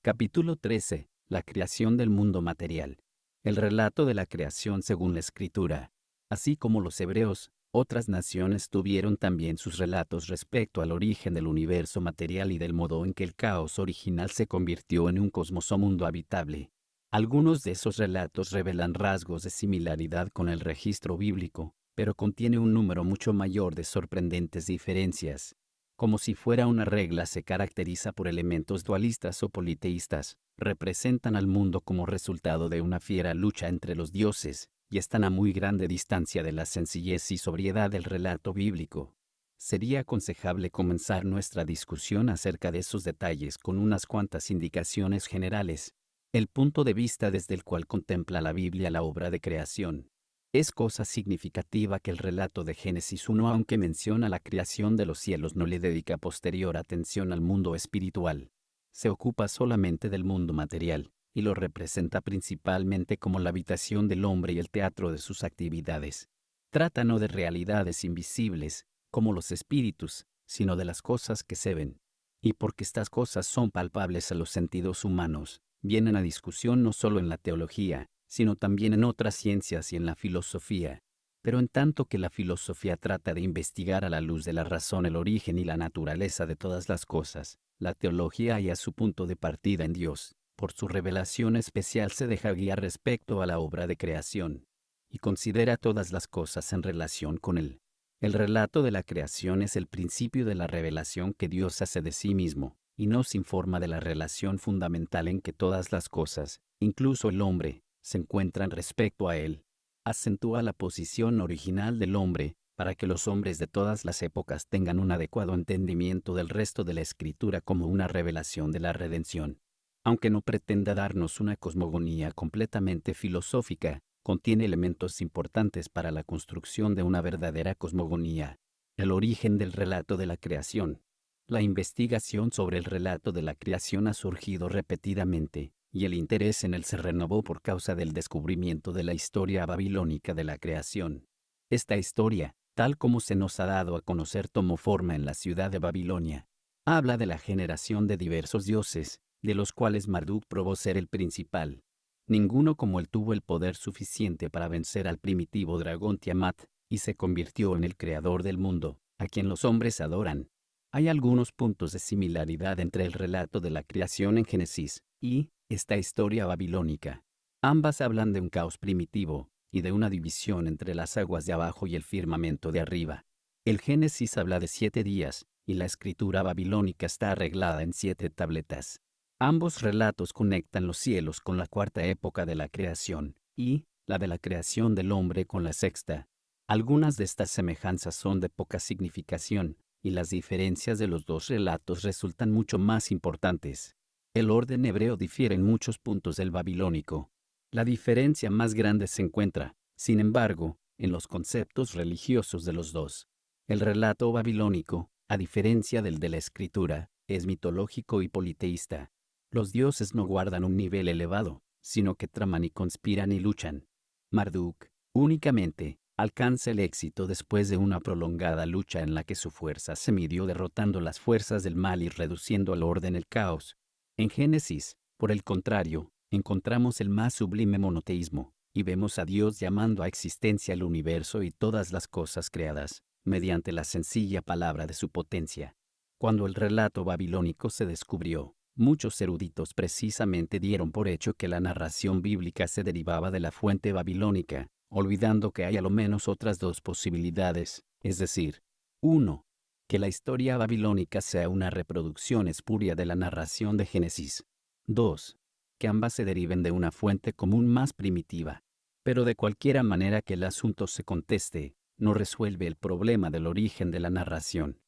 Capítulo 13. La creación del mundo material. El relato de la creación según la Escritura. Así como los hebreos, otras naciones tuvieron también sus relatos respecto al origen del universo material y del modo en que el caos original se convirtió en un cosmos o mundo habitable. Algunos de esos relatos revelan rasgos de similaridad con el registro bíblico, pero contiene un número mucho mayor de sorprendentes diferencias. Como si fuera una regla, se caracteriza por elementos dualistas o politeístas, representan al mundo como resultado de una fiera lucha entre los dioses, y están a muy grande distancia de la sencillez y sobriedad del relato bíblico. Sería aconsejable comenzar nuestra discusión acerca de esos detalles con unas cuantas indicaciones generales. El punto de vista desde el cual contempla la Biblia la obra de creación. Es cosa significativa que el relato de Génesis 1, aunque menciona la creación de los cielos, no le dedica posterior atención al mundo espiritual. Se ocupa solamente del mundo material, y lo representa principalmente como la habitación del hombre y el teatro de sus actividades. Trata no de realidades invisibles, como los espíritus, sino de las cosas que se ven. Y porque estas cosas son palpables a los sentidos humanos, vienen a discusión no solo en la teología, sino también en otras ciencias y en la filosofía. Pero en tanto que la filosofía trata de investigar a la luz de la razón el origen y la naturaleza de todas las cosas, la teología halla su punto de partida en Dios. Por su revelación especial se deja guiar respecto a la obra de creación, y considera todas las cosas en relación con él. El relato de la creación es el principio de la revelación que Dios hace de sí mismo, y nos informa de la relación fundamental en que todas las cosas, incluso el hombre, se encuentran respecto a él. Acentúa la posición original del hombre, para que los hombres de todas las épocas tengan un adecuado entendimiento del resto de la Escritura como una revelación de la redención. Aunque no pretenda darnos una cosmogonía completamente filosófica, contiene elementos importantes para la construcción de una verdadera cosmogonía. El origen del relato de la creación. La investigación sobre el relato de la creación ha surgido repetidamente, y el interés en él se renovó por causa del descubrimiento de la historia babilónica de la creación. Esta historia, tal como se nos ha dado a conocer, tomó forma en la ciudad de Babilonia. Habla de la generación de diversos dioses, de los cuales Marduk probó ser el principal. Ninguno como él tuvo el poder suficiente para vencer al primitivo dragón Tiamat, y se convirtió en el creador del mundo, a quien los hombres adoran. Hay algunos puntos de similaridad entre el relato de la creación en Génesis y esta historia babilónica. Ambas hablan de un caos primitivo y de una división entre las aguas de abajo y el firmamento de arriba. El Génesis habla de 7 días, y la escritura babilónica está arreglada en 7 tabletas. Ambos relatos conectan los cielos con la cuarta época de la creación, y la de la creación del hombre con la sexta. Algunas de estas semejanzas son de poca significación, y las diferencias de los dos relatos resultan mucho más importantes. El orden hebreo difiere en muchos puntos del babilónico. La diferencia más grande se encuentra, sin embargo, en los conceptos religiosos de los dos. El relato babilónico, a diferencia del de la escritura, es mitológico y politeísta. Los dioses no guardan un nivel elevado, sino que traman y conspiran y luchan. Marduk, únicamente, alcanza el éxito después de una prolongada lucha en la que su fuerza se midió derrotando las fuerzas del mal y reduciendo al orden el caos. En Génesis, por el contrario, encontramos el más sublime monoteísmo, y vemos a Dios llamando a existencia el universo y todas las cosas creadas, mediante la sencilla palabra de su potencia. Cuando el relato babilónico se descubrió, muchos eruditos precisamente dieron por hecho que la narración bíblica se derivaba de la fuente babilónica, olvidando que hay a lo menos otras dos posibilidades, es decir, 1. Que la historia babilónica sea una reproducción espuria de la narración de Génesis. 2. Que ambas se deriven de una fuente común más primitiva. Pero de cualquiera manera que el asunto se conteste, no resuelve el problema del origen de la narración.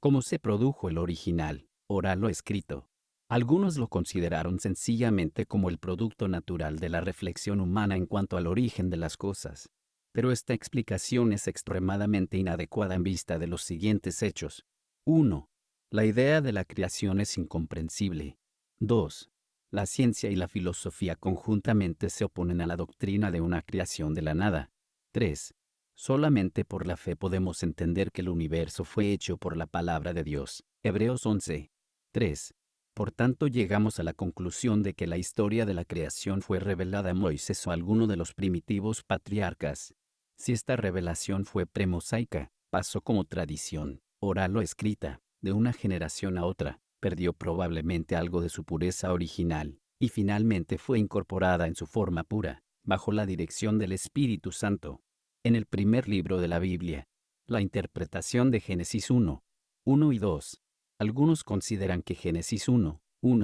¿Cómo se produjo el original, oral o escrito? Algunos lo consideraron sencillamente como el producto natural de la reflexión humana en cuanto al origen de las cosas. Pero esta explicación es extremadamente inadecuada en vista de los siguientes hechos. 1. La idea de la creación es incomprensible. 2. La ciencia y la filosofía conjuntamente se oponen a la doctrina de una creación de la nada. 3. Solamente por la fe podemos entender que el universo fue hecho por la palabra de Dios. Hebreos 11. 3. Por tanto, llegamos a la conclusión de que la historia de la creación fue revelada a Moisés o a alguno de los primitivos patriarcas. Si esta revelación fue premosaica, pasó como tradición, oral o escrita, de una generación a otra, perdió probablemente algo de su pureza original, y finalmente fue incorporada en su forma pura, bajo la dirección del Espíritu Santo. En el primer libro de la Biblia, la interpretación de Génesis 1 y 2. Algunos consideran que Génesis 1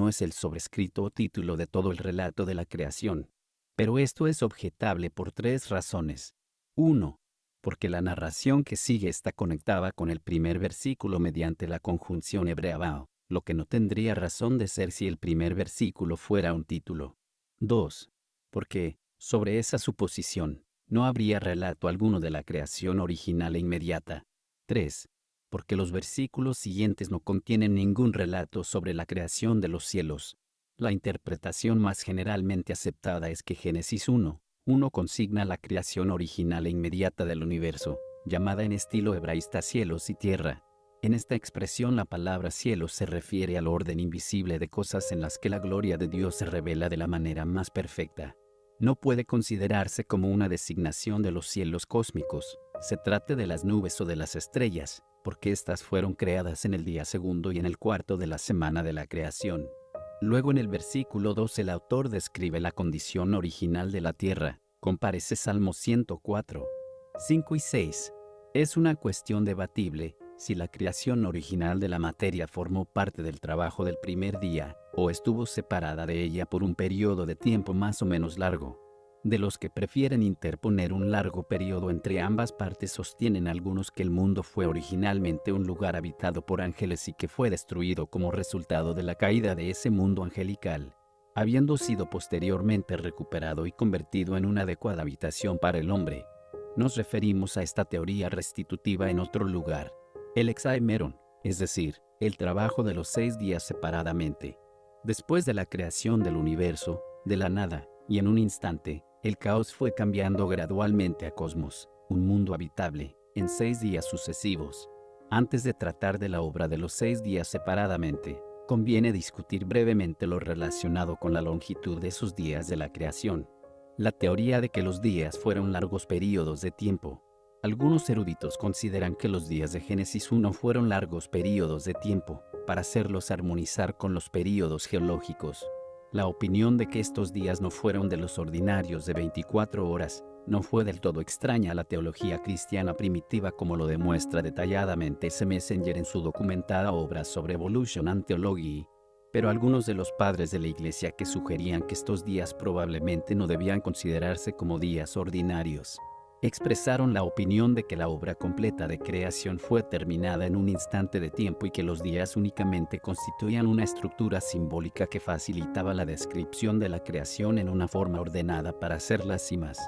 es el sobrescrito o título de todo el relato de la creación. Pero esto es objetable por 3 razones. 1. Porque la narración que sigue está conectada con el primer versículo mediante la conjunción hebrea bao, lo que no tendría razón de ser si el primer versículo fuera un título. 2. Porque, sobre esa suposición, no habría relato alguno de la creación original e inmediata. 3. Porque los versículos siguientes no contienen ningún relato sobre la creación de los cielos. La interpretación más generalmente aceptada es que Génesis 1 consigna la creación original e inmediata del universo, llamada en estilo hebraísta cielos y tierra. En esta expresión la palabra cielos se refiere al orden invisible de cosas en las que la gloria de Dios se revela de la manera más perfecta. No puede considerarse como una designación de los cielos cósmicos, se trate de las nubes o de las estrellas, porque éstas fueron creadas en el día segundo y en el cuarto de la semana de la creación. Luego en el versículo 2 el autor describe la condición original de la tierra, compárese Salmo 104, 5 y 6. Es una cuestión debatible si la creación original de la materia formó parte del trabajo del primer día, o estuvo separada de ella por un periodo de tiempo más o menos largo. De los que prefieren interponer un largo periodo entre ambas partes, sostienen algunos que el mundo fue originalmente un lugar habitado por ángeles y que fue destruido como resultado de la caída de ese mundo angelical, habiendo sido posteriormente recuperado y convertido en una adecuada habitación para el hombre. Nos referimos a esta teoría restitutiva en otro lugar, el hexaemeron, es decir, el trabajo de los 6 días separadamente. Después de la creación del universo, de la nada, y en un instante, el caos fue cambiando gradualmente a cosmos, un mundo habitable, en 6 días sucesivos. Antes de tratar de la obra de los 6 días separadamente, conviene discutir brevemente lo relacionado con la longitud de esos días de la creación. La teoría de que los días fueron largos periodos de tiempo. Algunos eruditos consideran que los días de Génesis 1 fueron largos periodos de tiempo, para hacerlos armonizar con los períodos geológicos. La opinión de que estos días no fueron de los ordinarios de 24 horas, no fue del todo extraña a la teología cristiana primitiva, como lo demuestra detalladamente S. Messenger en su documentada obra sobre Evolution and Theology. Pero algunos de los padres de la Iglesia que sugerían que estos días probablemente no debían considerarse como días ordinarios, expresaron la opinión de que la obra completa de creación fue terminada en un instante de tiempo y que los días únicamente constituían una estructura simbólica que facilitaba la descripción de la creación en una forma ordenada para hacerla así más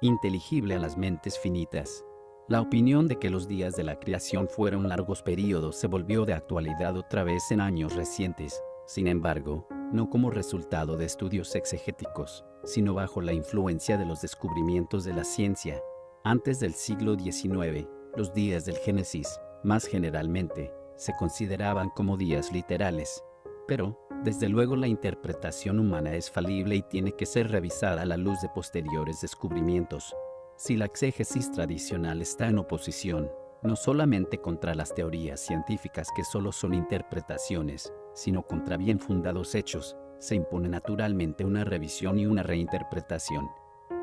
inteligible a las mentes finitas. La opinión de que los días de la creación fueron largos periodos se volvió de actualidad otra vez en años recientes, sin embargo, no como resultado de estudios exegéticos, sino bajo la influencia de los descubrimientos de la ciencia. Antes del siglo XIX, los días del Génesis, más generalmente, se consideraban como días literales. Pero, desde luego, la interpretación humana es falible y tiene que ser revisada a la luz de posteriores descubrimientos. Si la exégesis tradicional está en oposición, no solamente contra las teorías científicas que solo son interpretaciones, sino contra bien fundados hechos, se impone naturalmente una revisión y una reinterpretación.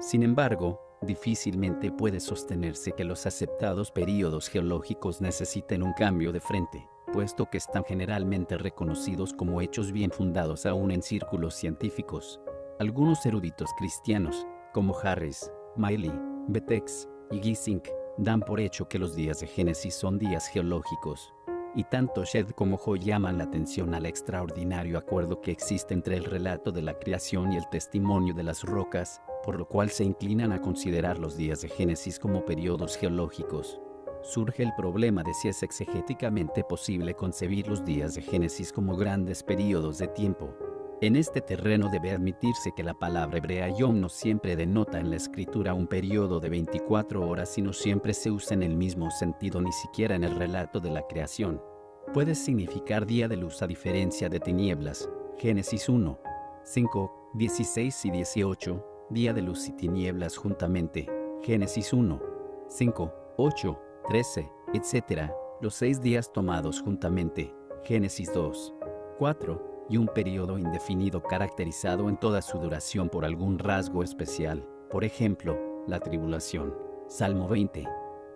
Sin embargo, difícilmente puede sostenerse que los aceptados períodos geológicos necesiten un cambio de frente, puesto que están generalmente reconocidos como hechos bien fundados aún en círculos científicos. Algunos eruditos cristianos, como Harris, Miley, Betex y Gissing, dan por hecho que los días de Génesis son días geológicos. Y tanto Shedd como Ho llaman la atención al extraordinario acuerdo que existe entre el relato de la creación y el testimonio de las rocas, por lo cual se inclinan a considerar los días de Génesis como periodos geológicos. Surge el problema de si es exegéticamente posible concebir los días de Génesis como grandes periodos de tiempo. En este terreno debe admitirse que la palabra hebrea yom no siempre denota en la escritura un periodo de 24 horas y no siempre se usa en el mismo sentido, ni siquiera en el relato de la creación. Puede significar día de luz a diferencia de tinieblas. Génesis 1, 5, 16 y 18, día de luz y tinieblas juntamente. Génesis 1, 5, 8, 13, etc. Los 6 días tomados juntamente. Génesis 2, 4, y un periodo indefinido caracterizado en toda su duración por algún rasgo especial. Por ejemplo, la tribulación. Salmo 20,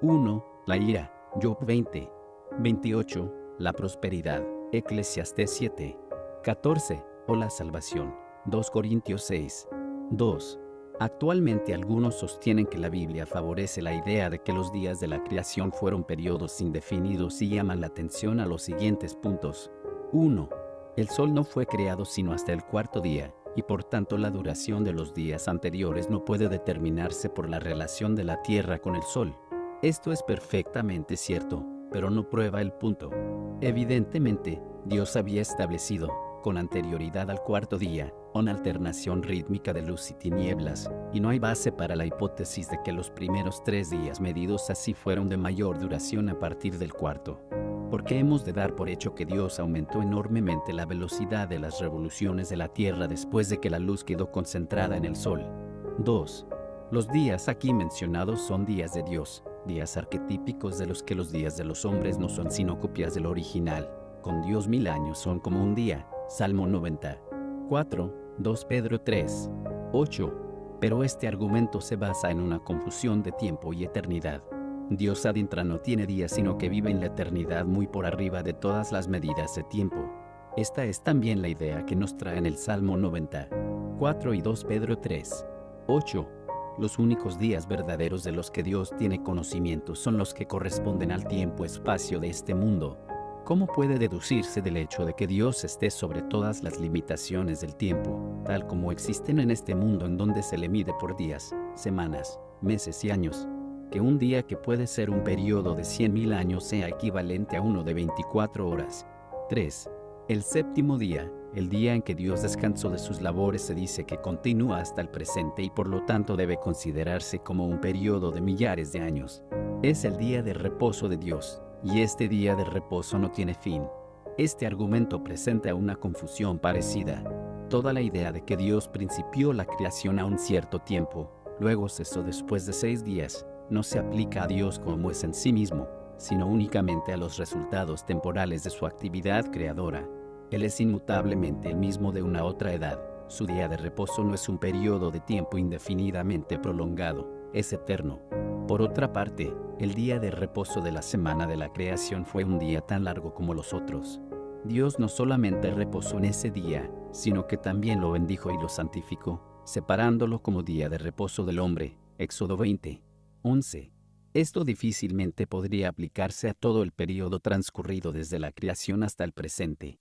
1, la ira. Job 20, 28, la prosperidad. Eclesiastés 7, 14, o la salvación. 2 Corintios 6, 2. Actualmente algunos sostienen que la Biblia favorece la idea de que los días de la creación fueron periodos indefinidos y llaman la atención a los siguientes puntos. 1. El sol no fue creado sino hasta el cuarto día, y por tanto la duración de los días anteriores no puede determinarse por la relación de la Tierra con el sol. Esto es perfectamente cierto, pero no prueba el punto. Evidentemente, Dios había establecido, con anterioridad al cuarto día, una alternación rítmica de luz y tinieblas, y no hay base para la hipótesis de que los primeros 3 días medidos así fueron de mayor duración a partir del cuarto. Porque hemos de dar por hecho que Dios aumentó enormemente la velocidad de las revoluciones de la Tierra después de que la luz quedó concentrada en el Sol. 2. Los días aquí mencionados son días de Dios, días arquetípicos de los que los días de los hombres no son sino copias del original. Con Dios 1000 años son como un día. Salmo 90. 4. 2 Pedro 3, 8. Pero este argumento se basa en una confusión de tiempo y eternidad. Dios adentra no tiene días sino que vive en la eternidad muy por arriba de todas las medidas de tiempo. Esta es también la idea que nos trae en el Salmo 90. 4 y 2 Pedro 3, 8. Los únicos días verdaderos de los que Dios tiene conocimiento son los que corresponden al tiempo-espacio de este mundo. ¿Cómo puede deducirse del hecho de que Dios esté sobre todas las limitaciones del tiempo, tal como existen en este mundo en donde se le mide por días, semanas, meses y años, que un día que puede ser un periodo de 100.000 años sea equivalente a uno de 24 horas? 3. El séptimo día, el día en que Dios descansó de sus labores, se dice que continúa hasta el presente y por lo tanto debe considerarse como un periodo de millares de años. Es el día de reposo de Dios. Y este día de reposo no tiene fin. Este argumento presenta una confusión parecida. Toda la idea de que Dios principió la creación a un cierto tiempo, luego cesó después de 6 días, no se aplica a Dios como es en sí mismo, sino únicamente a los resultados temporales de su actividad creadora. Él es inmutablemente el mismo de una otra edad. Su día de reposo no es un periodo de tiempo indefinidamente prolongado, es eterno. Por otra parte, el día de reposo de la semana de la creación fue un día tan largo como los otros. Dios no solamente reposó en ese día, sino que también lo bendijo y lo santificó, separándolo como día de reposo del hombre. Éxodo 20, 11. Esto difícilmente podría aplicarse a todo el periodo transcurrido desde la creación hasta el presente.